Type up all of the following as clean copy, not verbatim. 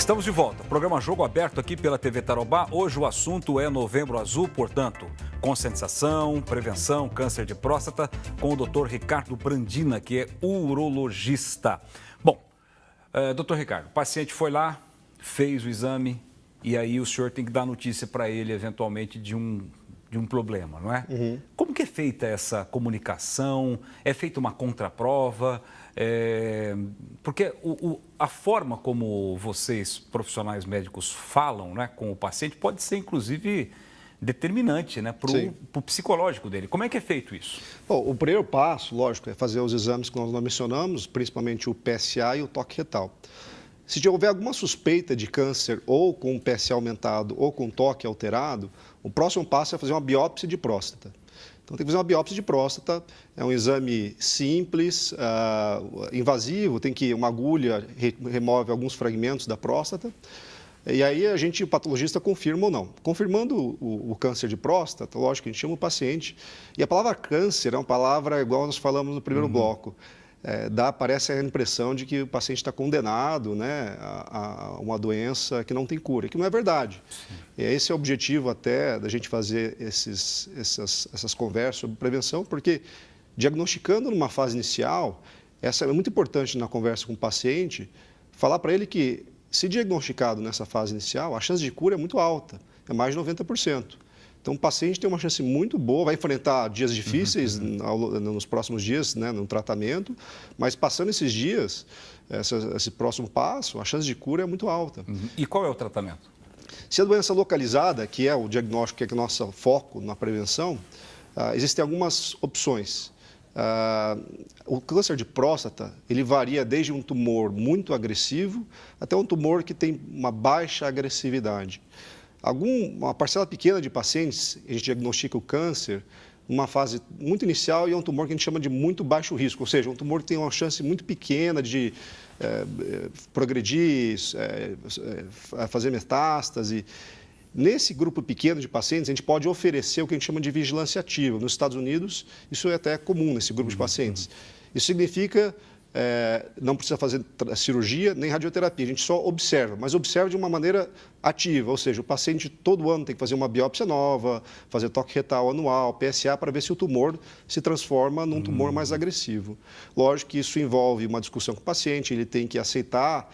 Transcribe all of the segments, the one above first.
Estamos de volta. Programa Jogo Aberto aqui pela TV Tarobá. Hoje o assunto é Novembro Azul, portanto, conscientização, prevenção, câncer de próstata, com o Dr. Ricardo Brandina, que é urologista. Bom, Dr. Ricardo, o paciente foi lá, fez o exame e aí o senhor tem que dar notícia para ele, eventualmente, de um problema, não é? Uhum. Como que é feita essa comunicação? É feita uma contraprova? Porque a forma como vocês, profissionais médicos, falam, né, com o paciente pode ser, inclusive, determinante, né, para o psicológico dele. Como é que é feito isso? Bom, o primeiro passo, lógico, é fazer os exames que nós mencionamos, principalmente o PSA e o toque retal. Se houver alguma suspeita de câncer ou com PSA aumentado ou com toque alterado, o próximo passo é fazer uma biópsia de próstata. Então, tem que fazer uma biópsia de próstata, é um exame simples, invasivo, uma agulha remove alguns fragmentos da próstata, e aí o patologista confirma ou não. Confirmando o câncer de próstata, lógico que a gente chama o paciente, e a palavra câncer é uma palavra igual nós falamos no primeiro bloco, parece a impressão de que o paciente está condenado, né, a uma doença que não tem cura, que não é verdade. Esse é o objetivo até da gente fazer essas conversas sobre prevenção, porque diagnosticando numa fase inicial, essa é muito importante na conversa com o paciente, falar para ele que, se diagnosticado nessa fase inicial, a chance de cura é muito alta, é mais de 90%. Então, o paciente tem uma chance muito boa, vai enfrentar dias difíceis nos próximos dias, né, no tratamento, mas passando esses dias, esse próximo passo, a chance de cura é muito alta. E qual é o tratamento? Se a doença localizada, que é o diagnóstico, que é o nosso foco na prevenção, existem algumas opções. O câncer de próstata, ele varia desde um tumor muito agressivo até um tumor que tem uma baixa agressividade. Uma parcela pequena de pacientes, a gente diagnostica o câncer numa fase muito inicial e é um tumor que a gente chama de muito baixo risco, ou seja, um tumor que tem uma chance muito pequena de progredir, fazer metástase. Nesse grupo pequeno de pacientes, a gente pode oferecer o que a gente chama de vigilância ativa. Nos Estados Unidos, isso é até comum nesse grupo de pacientes. Isso significa não precisa fazer cirurgia nem radioterapia, a gente só observa, mas observa de uma maneira ativa, ou seja, o paciente todo ano tem que fazer uma biópsia nova, fazer toque retal anual, PSA, para ver se o tumor se transforma num tumor mais agressivo. Lógico que isso envolve uma discussão com o paciente, ele tem que aceitar,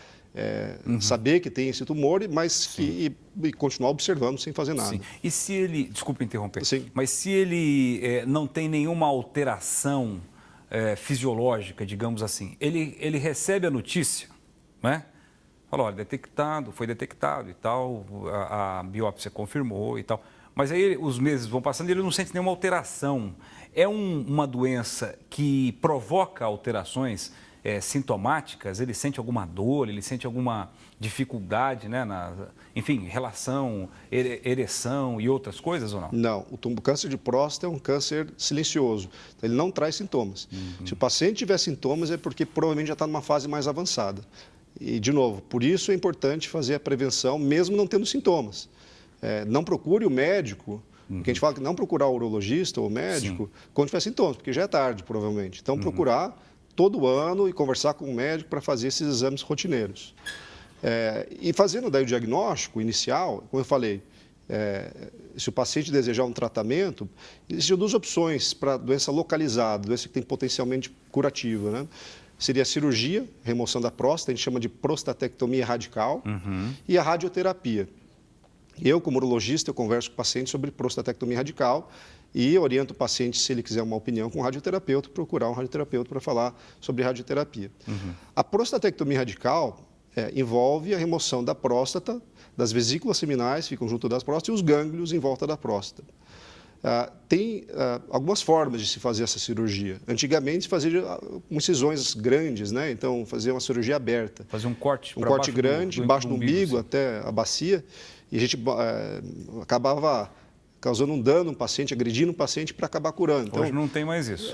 saber que tem esse tumor, mas e continuar observando sem fazer nada. Sim. E se ele, desculpa interromper, Sim. Mas se ele não tem nenhuma alteração fisiológica, digamos assim, ele recebe a notícia, né? Fala, olha, foi detectado e tal, a biópsia confirmou e tal. Mas aí os meses vão passando e ele não sente nenhuma alteração. É uma doença que provoca alterações sintomáticas? Ele sente alguma dor, ele sente alguma dificuldade, né? Enfim, relação, ereção e outras coisas ou não? Não, o câncer de próstata é um câncer silencioso, então ele não traz sintomas. Se o paciente tiver sintomas é porque provavelmente já está numa fase mais avançada. E, de novo, por isso é importante fazer a prevenção, mesmo não tendo sintomas. Não procure o médico, porque a gente fala que não procurar o urologista ou o médico quando tiver sintomas, porque já é tarde, provavelmente. Então, procurar todo ano e conversar com o médico para fazer esses exames rotineiros. E fazendo daí o diagnóstico inicial, como eu falei, se o paciente desejar um tratamento, existem duas opções para doença localizada, doença que tem potencialmente curativa, né? Seria a cirurgia, remoção da próstata, a gente chama de prostatectomia radical, e a radioterapia. Eu, como urologista, eu converso com o paciente sobre prostatectomia radical e oriento o paciente, se ele quiser uma opinião com um radioterapeuta, procurar um radioterapeuta para falar sobre radioterapia. A prostatectomia radical envolve a remoção da próstata, das vesículas seminais, ficam junto das próstatas, e os gânglios em volta da próstata. Tem algumas formas de se fazer essa cirurgia. Antigamente, se fazia com incisões grandes, né? Então, fazer uma cirurgia aberta. Fazer um corte grande, embaixo do umbigo até a bacia, e a gente acabava causando um dano no paciente, agredindo o paciente para acabar curando. Então, hoje não tem mais isso.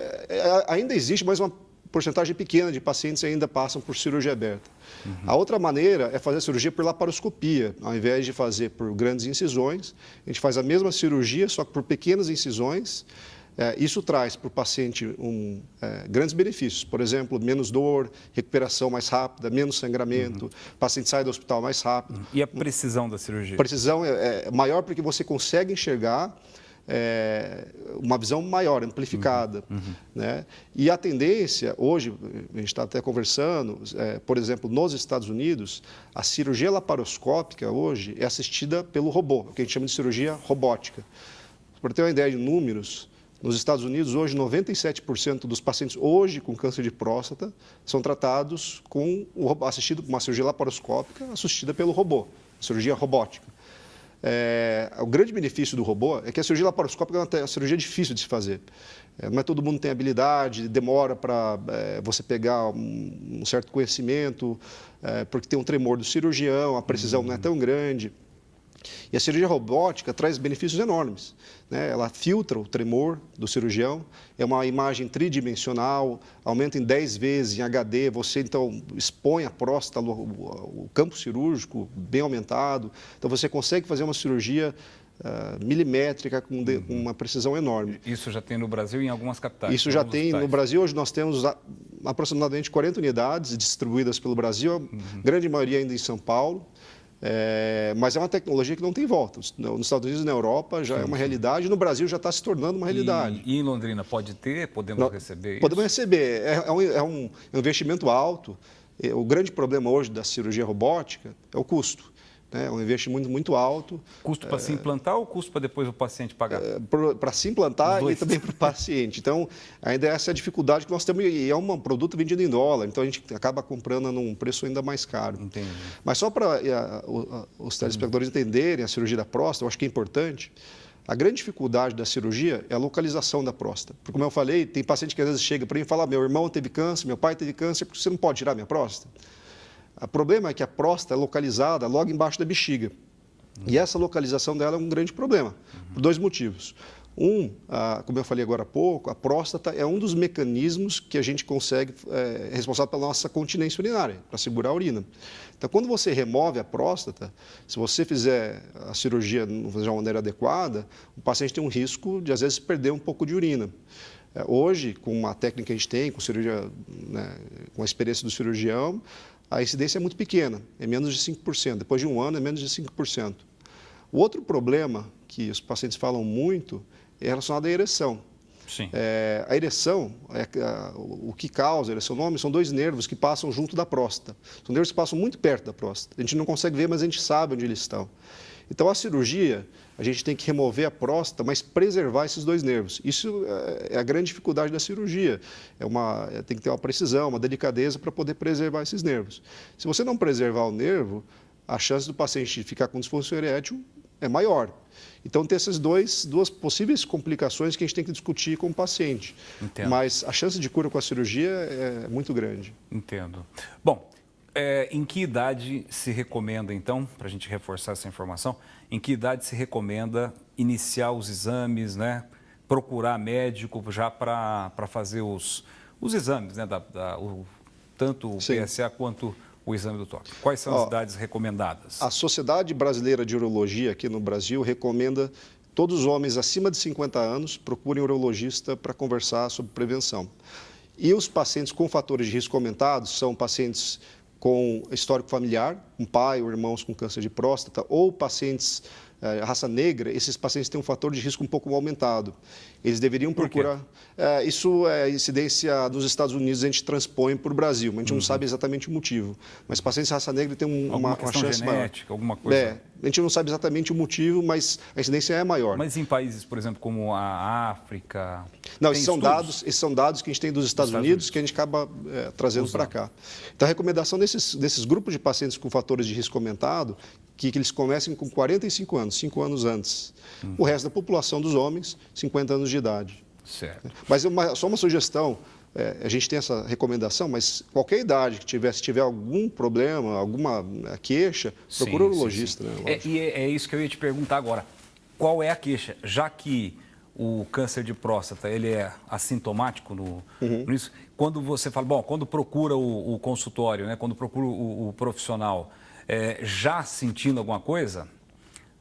Ainda existe, mas uma porcentagem pequena de pacientes ainda passam por cirurgia aberta. A outra maneira é fazer a cirurgia por laparoscopia. Ao invés de fazer por grandes incisões, a gente faz a mesma cirurgia, só que por pequenas incisões, Isso traz para o paciente grandes benefícios, por exemplo, menos dor, recuperação mais rápida, menos sangramento, o paciente sai do hospital mais rápido. E a precisão da cirurgia? A precisão é maior porque você consegue enxergar uma visão maior, amplificada. Né? E a tendência, hoje, a gente está até conversando, por exemplo, nos Estados Unidos, a cirurgia laparoscópica hoje é assistida pelo robô, o que a gente chama de cirurgia robótica. Para ter uma ideia de números, nos Estados Unidos, hoje, 97% dos pacientes hoje com câncer de próstata são tratados assistido por uma cirurgia laparoscópica assistida pelo robô, cirurgia robótica. O grande benefício do robô é que a cirurgia laparoscópica é uma cirurgia difícil de se fazer. Não é todo mundo tem habilidade, demora para você pegar um certo conhecimento, porque tem um tremor do cirurgião, a precisão não é tão grande. E a cirurgia robótica traz benefícios enormes. Né? Ela filtra o tremor do cirurgião, é uma imagem tridimensional, aumenta em 10 vezes em HD, você então expõe a próstata, o campo cirúrgico bem aumentado, então você consegue fazer uma cirurgia milimétrica com uma precisão enorme. Isso já tem no Brasil e em algumas capitais? Isso já tem no Brasil. Hoje nós temos aproximadamente 40 unidades distribuídas pelo Brasil, a grande maioria ainda em São Paulo. Mas é uma tecnologia que não tem volta. Nos Estados Unidos e na Europa já é uma realidade, no Brasil já está se tornando uma realidade. E em Londrina pode ter? Podemos receber isso? Podemos receber. É um investimento alto. O grande problema hoje da cirurgia robótica é o custo. É um investimento muito alto. Custo para se implantar ou custo para depois o paciente pagar? Para se implantar e também para o paciente. Então, ainda essa é a dificuldade que nós temos. E é um produto vendido em dólar, então a gente acaba comprando num preço ainda mais caro. Entendi. Mas só para os telespectadores entenderem a cirurgia da próstata, eu acho que é importante. A grande dificuldade da cirurgia é a localização da próstata. Porque, como eu falei, tem paciente que às vezes chega para mim e fala: meu irmão teve câncer, meu pai teve câncer, porque você não pode tirar minha próstata? O problema é que a próstata é localizada logo embaixo da bexiga. E essa localização dela é um grande problema, por dois motivos. Como eu falei agora há pouco, a próstata é um dos mecanismos que a gente consegue, responsável pela nossa continência urinária, para segurar a urina. Então, quando você remove a próstata, se você fizer a cirurgia de uma maneira adequada, o paciente tem um risco de, às vezes, perder um pouco de urina. Hoje, com a técnica que a gente tem, com cirurgia, né, com a experiência do cirurgião, a incidência é muito pequena, é menos de 5%. Depois de um ano, é menos de 5%. O outro problema que os pacientes falam muito é relacionado à ereção. Sim. A ereção, o que causa a ereção no homem são dois nervos que passam junto da próstata. São nervos que passam muito perto da próstata. A gente não consegue ver, mas a gente sabe onde eles estão. Então, a cirurgia, a gente tem que remover a próstata, mas preservar esses dois nervos. Isso é a grande dificuldade da cirurgia. Tem que ter uma precisão, uma delicadeza para poder preservar esses nervos. Se você não preservar o nervo, a chance do paciente ficar com disfunção erétil é maior. Então, tem essas duas possíveis complicações que a gente tem que discutir com o paciente. Entendo. Mas a chance de cura com a cirurgia é muito grande. Entendo. Bom, em que idade se recomenda, então, para a gente reforçar essa informação, em que idade se recomenda iniciar os exames, né? Procurar médico já para fazer os exames, né? Tanto o PSA quanto o exame do toque. Quais são as idades recomendadas? A Sociedade Brasileira de Urologia aqui no Brasil recomenda todos os homens acima de 50 anos procurem um urologista para conversar sobre prevenção. E os pacientes com fatores de risco aumentados são pacientes com histórico familiar, um pai ou irmãos com câncer de próstata, ou pacientes raça negra, esses pacientes têm um fator de risco um pouco aumentado. Eles deveriam procurar... isso é incidência dos Estados Unidos, a gente transpõe para o Brasil, mas a gente não sabe exatamente o motivo. Mas pacientes de raça negra têm uma chance genética, maior. Alguma coisa... A gente não sabe exatamente o motivo, mas a incidência é maior. Mas em países, por exemplo, como a África... Não, esses são dados que a gente tem dos Estados Unidos que a gente acaba trazendo para cá. Então, a recomendação desses grupos de pacientes com fatores de risco aumentado, que eles comecem com 45 anos, 5 anos antes. O resto da população dos homens, 50 anos de idade. Certo. Mas só uma sugestão, a gente tem essa recomendação, mas qualquer idade que se tiver algum problema, alguma queixa, procura um urologista. Né, e é isso que eu ia te perguntar agora. Qual é a queixa? Já que o câncer de próstata ele é assintomático nisso, quando você fala, quando procura o consultório, né, quando procura o profissional, já sentindo alguma coisa,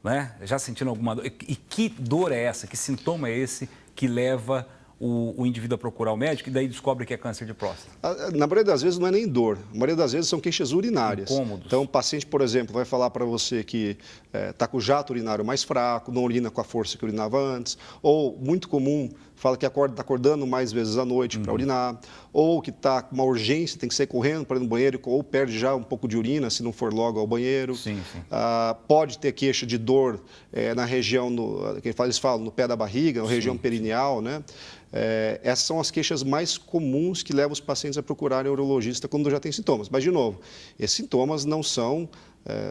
né? Já sentindo alguma dor? E que dor é essa? Que sintoma é esse que leva o indivíduo a procurar o médico e daí descobre que é câncer de próstata? Na maioria das vezes não é nem dor, na maioria das vezes são queixas urinárias. Incômodos. Então o paciente, por exemplo, vai falar para você que está com o jato urinário mais fraco, não urina com a força que urinava antes, ou, muito comum, fala que está acordando mais vezes à noite para urinar, ou que está com uma urgência, tem que sair correndo para ir no banheiro, ou perde já um pouco de urina se não for logo ao banheiro. Sim. Pode ter queixa de dor na região, que eles falam, no pé da barriga, na região perineal, né? Essas são as queixas mais comuns que levam os pacientes a procurarem o urologista quando já tem sintomas. Mas, de novo, esses sintomas não são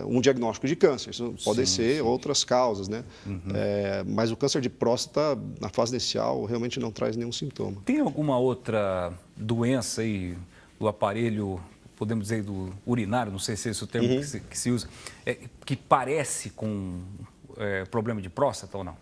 um diagnóstico de câncer, podem ser outras causas, né? Mas o câncer de próstata, na fase inicial, realmente não traz nenhum sintoma. Tem alguma outra doença aí do aparelho, podemos dizer, do urinário, não sei se é esse o termo que se usa, que parece com problema de próstata ou não?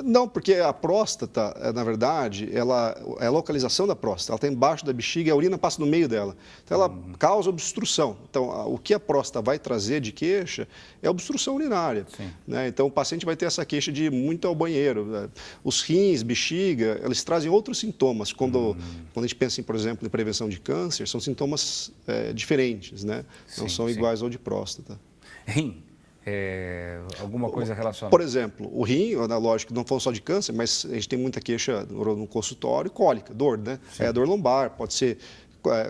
Não, porque a próstata, na verdade, é a localização da próstata. Ela está embaixo da bexiga e a urina passa no meio dela. Então, ela causa obstrução. Então, o que a próstata vai trazer de queixa é obstrução urinária. Né? Então, o paciente vai ter essa queixa de muito ao banheiro. Os rins, bexiga, eles trazem outros sintomas. Quando a gente pensa, por exemplo, em prevenção de câncer, são sintomas diferentes, né? Não são iguais ao de próstata. Rim? Alguma coisa relacionada? Por exemplo, o rim, lógico, não falando só de câncer, mas a gente tem muita queixa no consultório, cólica, dor, né? Dor lombar, pode ser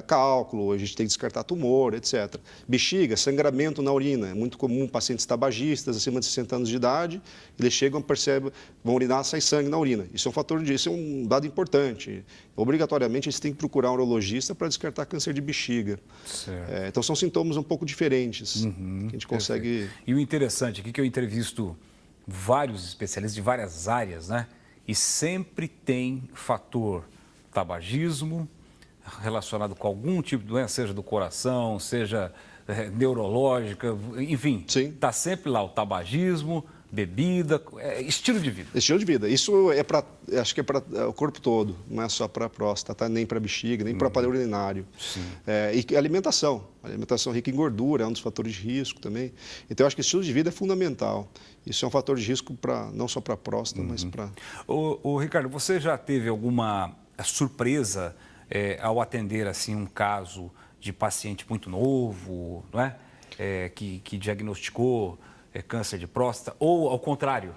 cálculo, a gente tem que descartar tumor, etc. Bexiga, sangramento na urina, é muito comum pacientes tabagistas acima de 60 anos de idade, eles chegam, percebem, vão urinar, sai sangue na urina. Isso é um fator isso é um dado importante. Obrigatoriamente, eles têm que procurar um urologista para descartar câncer de bexiga. Então, são sintomas um pouco diferentes que a gente consegue... E o interessante aqui é que eu entrevisto vários especialistas de várias áreas, né? E sempre tem fator tabagismo, relacionado com algum tipo de doença, seja do coração, seja neurológica, enfim, está sempre lá o tabagismo, bebida, estilo de vida. Estilo de vida. Isso acho que é para o corpo todo, não é só para a próstata, nem para a bexiga, nem para o aparelho urinário. E alimentação. Alimentação rica em gordura é um dos fatores de risco também. Então, eu acho que estilo de vida é fundamental. Isso é um fator de risco não só para a próstata, mas para... Ô, Ricardo, você já teve alguma surpresa ao atender assim um caso de paciente muito novo, não é? Que diagnosticou câncer de próstata, ou ao contrário,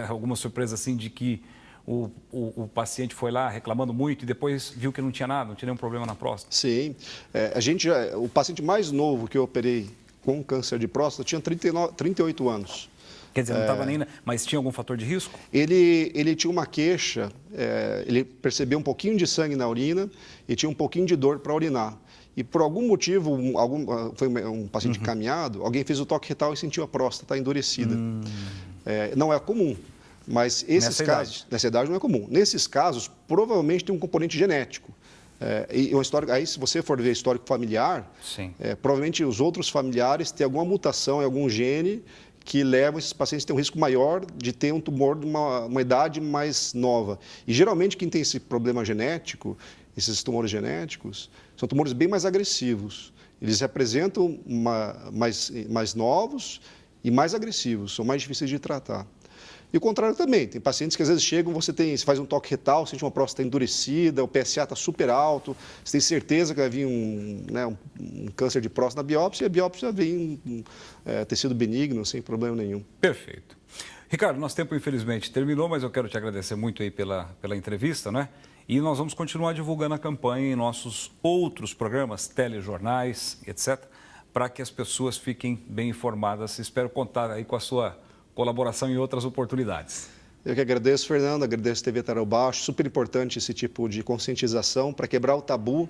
alguma surpresa assim de que o paciente foi lá reclamando muito e depois viu que não tinha nada, não tinha nenhum problema na próstata? Sim, o paciente mais novo que eu operei com câncer de próstata tinha 38 anos. Quer dizer, não estava nem... Mas tinha algum fator de risco? Ele tinha uma queixa, ele percebeu um pouquinho de sangue na urina e tinha um pouquinho de dor para urinar. E por algum motivo, foi um paciente encaminhado, alguém fez o toque retal e sentiu a próstata endurecida. Não é comum, mas esses casos... Nessa idade não é comum. Nesses casos, provavelmente tem um componente genético. Aí, se você for ver histórico familiar, provavelmente os outros familiares têm alguma mutação em algum gene que levam esses pacientes a ter um risco maior de ter um tumor de uma idade mais nova. E, geralmente, quem tem esse problema genético, esses tumores genéticos, são tumores bem mais agressivos. Eles representam mais novos e mais agressivos, são mais difíceis de tratar. E o contrário também, tem pacientes que às vezes chegam, você faz um toque retal, sente uma próstata endurecida, o PSA está super alto, você tem certeza que vai vir um câncer de próstata na biópsia, e a biópsia vem tecido benigno, sem problema nenhum. Perfeito. Ricardo, nosso tempo infelizmente terminou, mas eu quero te agradecer muito aí pela entrevista, né? E nós vamos continuar divulgando a campanha em nossos outros programas, telejornais, etc., para que as pessoas fiquem bem informadas. Espero contar aí com a sua colaboração em outras oportunidades. Eu que agradeço, Fernando, agradeço a TV Tarobá. Acho super importante esse tipo de conscientização para quebrar o tabu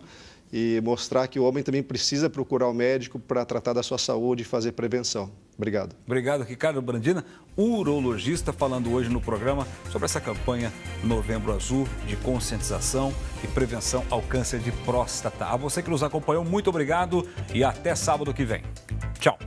e mostrar que o homem também precisa procurar o médico para tratar da sua saúde e fazer prevenção. Obrigado. Obrigado, Ricardo Brandina, urologista, falando hoje no programa sobre essa campanha Novembro Azul de conscientização e prevenção ao câncer de próstata. A você que nos acompanhou, muito obrigado e até sábado que vem. Tchau.